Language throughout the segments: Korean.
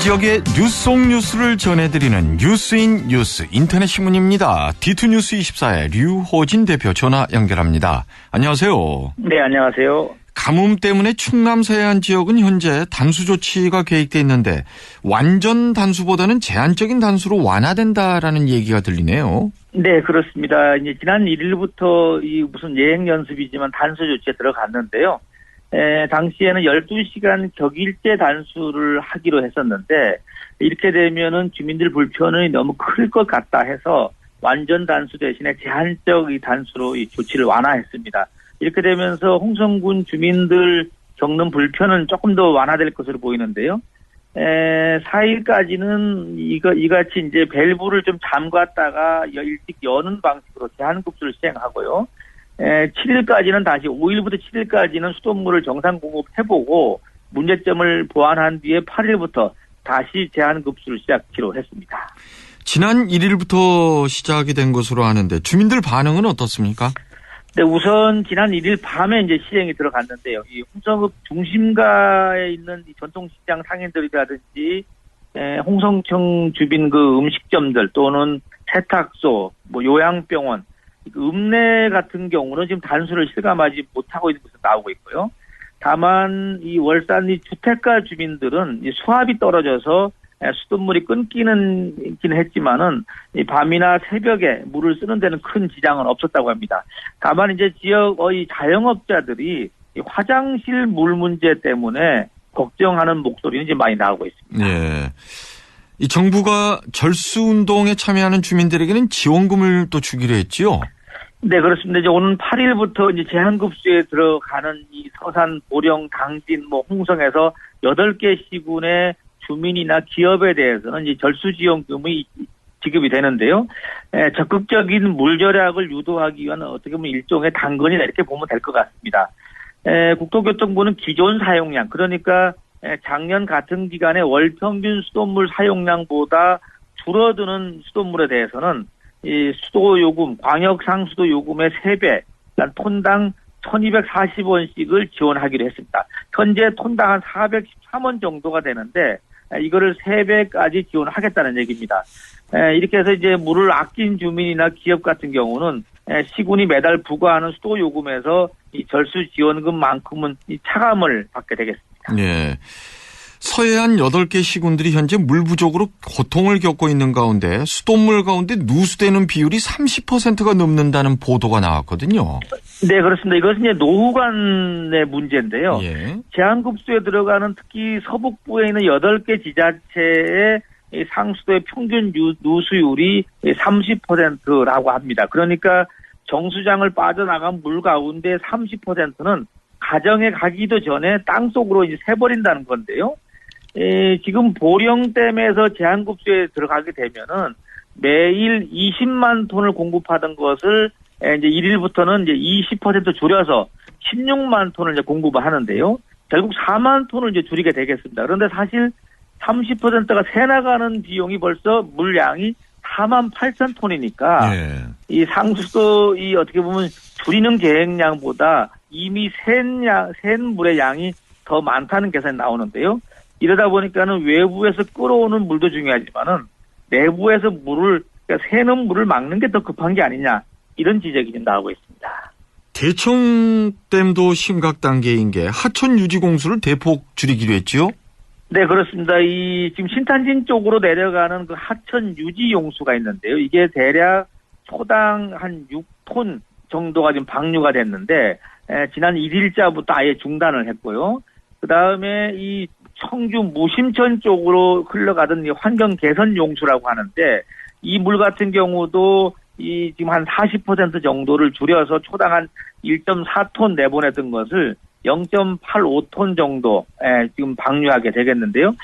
지역의 뉴스 속 뉴스를 전해드리는 뉴스인 뉴스 인터넷 신문입니다. D2뉴스24의 류호진 대표 전화 연결합니다. 안녕하세요. 네, 안녕하세요. 가뭄 때문에 충남 서해안 지역은 현재 단수 조치가 계획돼 있는데 완전 단수보다는 제한적인 단수로 완화된다라는 얘기가 들리네요. 네, 그렇습니다. 이제 지난 1일부터 이 무슨 예행 연습이지만 단수 조치에 들어갔는데요. 당시에는 12시간 격일제 단수를 하기로 했었는데 이렇게 되면은 주민들 불편이 너무 클 것 같다 해서 완전 단수 대신에 제한적 이 단수로 이 조치를 완화했습니다. 이렇게 되면서 홍성군 주민들 겪는 불편은 조금 더 완화될 것으로 보이는데요. 4일까지는 이같이 이제 밸브를 좀 잠갔다가 일찍 여는 방식으로 제한급수를 시행하고요. 7일까지는 다시 5일부터 7일까지는 수돗물을 정상 공급해보고 문제점을 보완한 뒤에 8일부터 다시 제한급수를 시작하기로 했습니다. 지난 1일부터 시작이 된 것으로 아는데 주민들 반응은 어떻습니까? 네, 우선 지난 1일 밤에 이제 시행이 들어갔는데요. 이 홍성읍 중심가에 있는 이 전통시장 상인들이라든지 홍성청 주변 그 음식점들 또는 세탁소, 요양병원, 읍내 같은 경우는 지금 단수를 실감하지 못하고 있는 것으로 나오고 있고요. 다만 이 월산 이 주택가 주민들은 이 수압이 떨어져서 수돗물이 끊기는 했지만은 이 밤이나 새벽에 물을 쓰는 데는 큰 지장은 없었다고 합니다. 다만 이제 지역의 자영업자들이 이 화장실 물 문제 때문에 걱정하는 목소리는 이제 많이 나오고 있습니다. 네. 이 정부가 절수 운동에 참여하는 주민들에게는 지원금을 또 주기로 했지요. 네, 그렇습니다. 이제 오는 8일부터 이제 제한급수에 들어가는 이 서산, 보령, 당진, 홍성에서 8개 시군의 주민이나 기업에 대해서는 이제 절수지원금이 지급이 되는데요. 적극적인 물 절약을 유도하기 위한 어떻게 보면 일종의 당근이다 이렇게 보면 될 것 같습니다. 국토교통부는 기존 사용량, 그러니까 작년 같은 기간에 월 평균 수돗물 사용량보다 줄어드는 수돗물에 대해서는 이 수도요금, 광역 상수도 요금의 3배, 톤당 1240원씩을 지원하기로 했습니다. 현재 톤당 한 413원 정도가 되는데 이거를 3배까지 지원하겠다는 얘기입니다. 이렇게 해서 이제 물을 아낀 주민이나 기업 같은 경우는 시군이 매달 부과하는 수도요금에서 이 절수 지원금만큼은 이 차감을 받게 되겠습니다. 네. 서해안 8개 시군들이 현재 물 부족으로 고통을 겪고 있는 가운데 수돗물 가운데 누수되는 비율이 30%가 넘는다는 보도가 나왔거든요. 네, 그렇습니다. 이것은 이제 노후 간의 문제인데요. 예. 제한급수에 들어가는 특히 서북부에 있는 8개 지자체의 상수도의 평균 누수율이 30%라고 합니다. 그러니까 정수장을 빠져나간 물 가운데 30%는 가정에 가기도 전에 땅속으로 이제 새버린다는 건데요. 지금 보령댐에서 제한급수에 들어가게 되면은 매일 20만 톤을 공급하던 것을 이제 1일부터는 이제 20% 줄여서 16만 톤을 이제 공급을 하는데요. 결국 4만 톤을 이제 줄이게 되겠습니다. 그런데 사실 30%가 새 나가는 비용이 벌써 물량이 4만 8천 톤이니까 이 상수도 이 어떻게 보면 줄이는 계획량보다 이미 센 물의 양이 더 많다는 계산이 나오는데요. 이러다 보니까는 외부에서 끌어오는 물도 중요하지만은 내부에서 그러니까 새는 물을 막는 게 더 급한 게 아니냐 이런 지적이 좀 나오고 있습니다. 대청댐도 심각 단계인 게 하천 유지 공수를 대폭 줄이기로 했지요? 네, 그렇습니다. 지금 신탄진 쪽으로 내려가는 그 하천 유지 용수가 있는데요. 이게 대략 초당 한 6톤 정도가 지금 방류가 됐는데 지난 1일자부터 아예 중단을 했고요. 그 다음에 이 청주 무심천 쪽으로 흘러가던 이 환경 개선 용수라고 하는데 이 물 같은 경우도 지금 한 40% 정도를 줄여서 초당 한 1.4톤 내보내던 것을 0.85톤 정도 지금 방류하게 되겠는데요.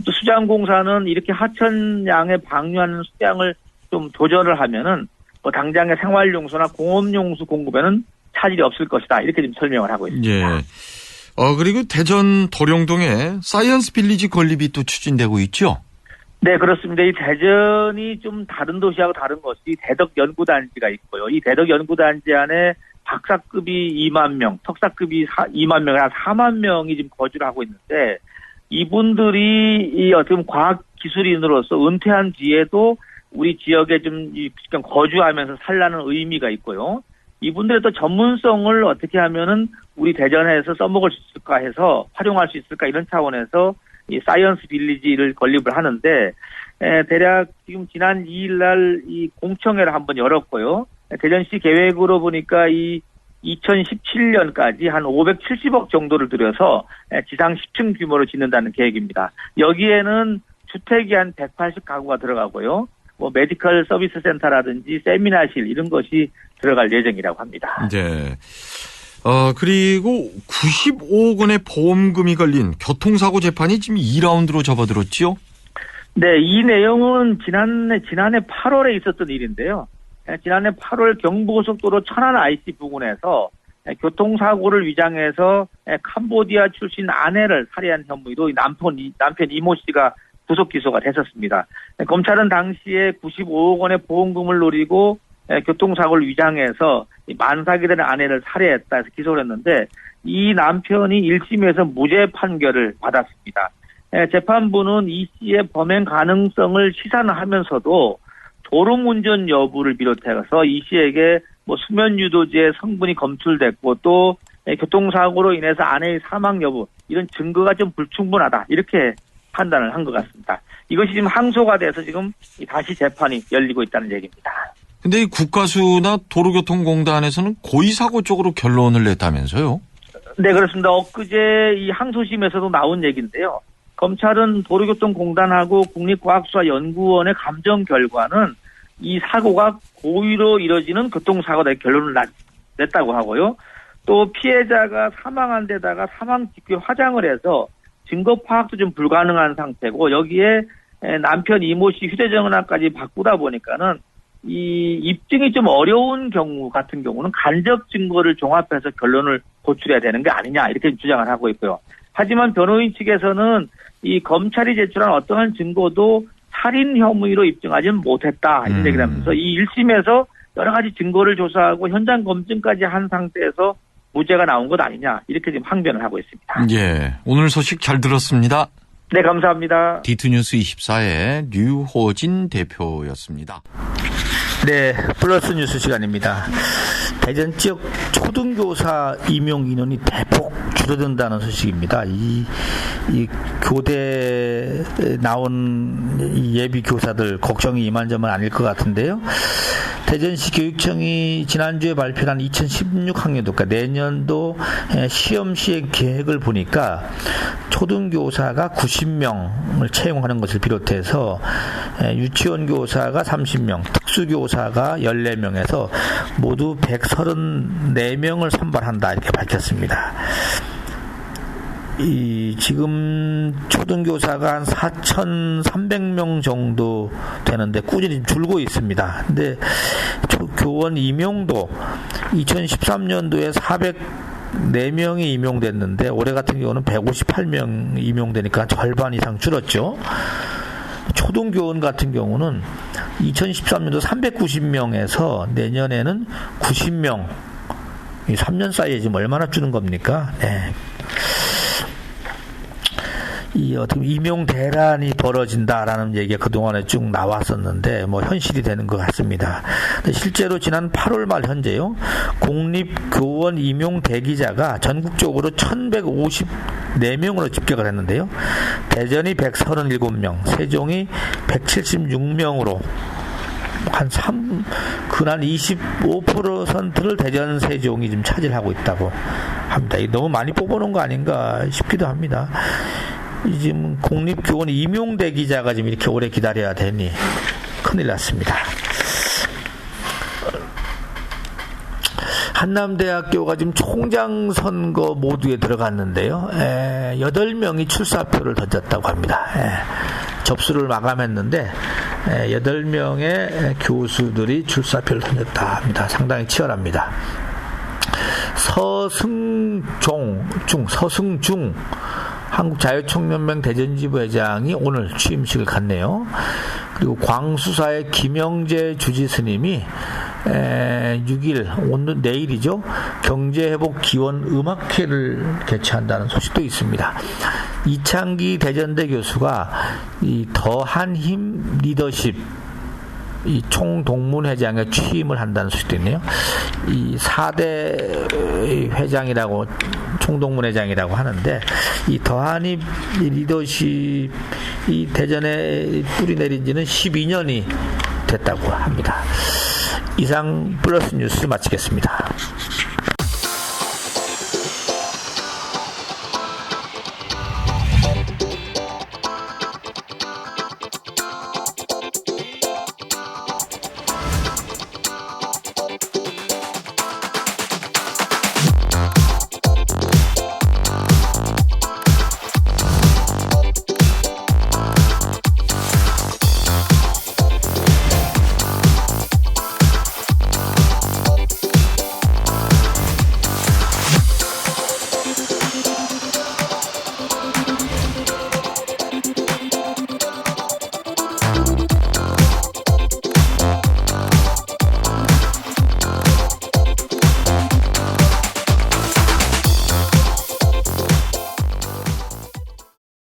또 수장공사는 이렇게 하천양에 방류하는 수량을 좀 조절을 하면은 당장의 생활용수나 공업용수 공급에는 차질이 없을 것이다. 이렇게 지금 설명을 하고 있습니다. 예. 그리고 대전 도령동에 사이언스 빌리지 건립이 또 추진되고 있죠? 네, 그렇습니다. 이 대전이 좀 다른 도시하고 다른 것이 대덕연구단지가 있고요. 이 대덕연구단지 안에 박사급이 2만 명, 석사급이 2만 명, 한 4만 명이 지금 거주를 하고 있는데 이분들이 이 어떤 과학 기술인으로서 은퇴한 뒤에도 우리 지역에 좀 거주하면서 살라는 의미가 있고요. 이분들의 또 전문성을 어떻게 하면은 우리 대전에서 써먹을 수 있을까 해서 활용할 수 있을까 이런 차원에서 이 사이언스 빌리지를 건립을 하는데 대략 지금 지난 2일 날 이 공청회를 한번 열었고요. 대전시 계획으로 보니까 이 2017년까지 한 570억 정도를 들여서 지상 10층 규모로 짓는다는 계획입니다. 여기에는 주택이 한 180가구가 들어가고요. 뭐 메디컬 서비스 센터라든지 세미나실 이런 것이 들어갈 예정이라고 합니다. 네. 그리고 95억 원의 보험금이 걸린 교통사고 재판이 지금 2라운드로 접어들었죠? 네, 이 내용은 지난해 8월에 있었던 일인데요. 지난해 8월 경부고속도로 천안 IC 부근에서 교통사고를 위장해서 캄보디아 출신 아내를 살해한 혐의로 남편 이모 씨가 구속 기소가 됐었습니다. 검찰은 당시에 95억 원의 보험금을 노리고 교통사고를 위장해서 만삭이 되는 아내를 살해했다 해서 기소를 했는데 이 남편이 1심에서 무죄 판결을 받았습니다. 재판부는 이 씨의 범행 가능성을 시사하면서도 졸음운전 여부를 비롯해서 이 씨에게 뭐 수면유도제 성분이 검출됐고 또 교통사고로 인해서 아내의 사망 여부 이런 증거가 좀 불충분하다 이렇게 판단을 한 것 같습니다. 이것이 지금 항소가 돼서 지금 다시 재판이 열리고 있다는 얘기입니다. 근데 이 국가수나 도로교통공단에서는 고의사고 쪽으로 결론을 냈다면서요? 네, 그렇습니다. 엊그제 이 항소심에서도 나온 얘기인데요. 검찰은 도로교통공단하고 국립과학수사연구원의 감정 결과는 이 사고가 고의로 이뤄지는 교통사고다 결론을 냈다고 하고요. 또 피해자가 사망한 데다가 사망 직후에 화장을 해서 증거 파악도 좀 불가능한 상태고 여기에 남편 이모 씨 휴대전화까지 바꾸다 보니까는 이 입증이 좀 어려운 경우 같은 경우는 간접 증거를 종합해서 결론을 도출해야 되는 게 아니냐 이렇게 주장을 하고 있고요. 하지만 변호인 측에서는 이 검찰이 제출한 어떠한 증거도 살인 혐의로 입증하지는 못했다 이런 얘기를 하면서 이 1심에서 여러 가지 증거를 조사하고 현장 검증까지 한 상태에서 무죄가 나온 것 아니냐 이렇게 지금 항변을 하고 있습니다. 예, 오늘 소식 잘 들었습니다. 네, 감사합니다. D2뉴스 24의 류호진 대표였습니다. 네, 플러스 뉴스 시간입니다. 대전 지역 초등교사 임용 인원이 대폭 줄어든다는 소식입니다. 이 교대에 나온 예비 교사들 걱정이 이만저만 아닐 것 같은데요. 대전시 교육청이 지난주에 발표한 2016학년도, 그러니까 내년도 시험 시행 계획을 보니까 초등교사가 90명을 채용하는 것을 비롯해서 유치원 교사가 30명, 특수교사가 14명에서 모두 134명을 선발한다 이렇게 밝혔습니다. 지금 초등교사가 한 4,300명 정도 되는데 꾸준히 줄고 있습니다. 근데 교원 임용도 2013년도에 404명이 임용됐는데 올해 같은 경우는 158명 임용되니까 절반 이상 줄었죠. 초등교원 같은 경우는 2013년도 390명에서 내년에는 90명. 3년 사이에 지금 얼마나 주는 겁니까? 네. 어떻게 임용 대란이 벌어진다라는 얘기가 그동안에 쭉 나왔었는데 현실이 되는 것 같습니다. 실제로 지난 8월 말 현재요. 공립교원 임용 대기자가 전국적으로 1,154명으로 집계가 됐는데요. 대전이 137명, 세종이 176명으로 근한 25%를 대전 세종이 지금 차지하고 있다고 합니다. 너무 많이 뽑아놓은 거 아닌가 싶기도 합니다. 지금 공립교원 임용 대기자가 지금 이렇게 오래 기다려야 되니 큰일 났습니다. 한남대학교가 지금 총장 선거 모두에 들어갔는데요. 8명이 출사표를 던졌다고 합니다. 접수를 마감했는데 8명의 교수들이 출사표를 던졌다 합니다. 상당히 치열합니다. 서승중 한국자유총연맹 대전지부 회장이 오늘 취임식을 갖네요. 그리고 광수사의 김영재 주지스님이 6일 오늘 내일이죠. 경제회복 기원 음악회를 개최한다는 소식도 있습니다. 이창기 대전대 교수가 이 더한 힘 리더십 이 총동문회장에 취임을 한다는 소식도 있네요. 이 4대 회장이라고 총동문회장이라고 하는데 이 더한입 리더십이 대전에 뿌리 내린 지는 12년이 됐다고 합니다. 이상 플러스 뉴스 마치겠습니다.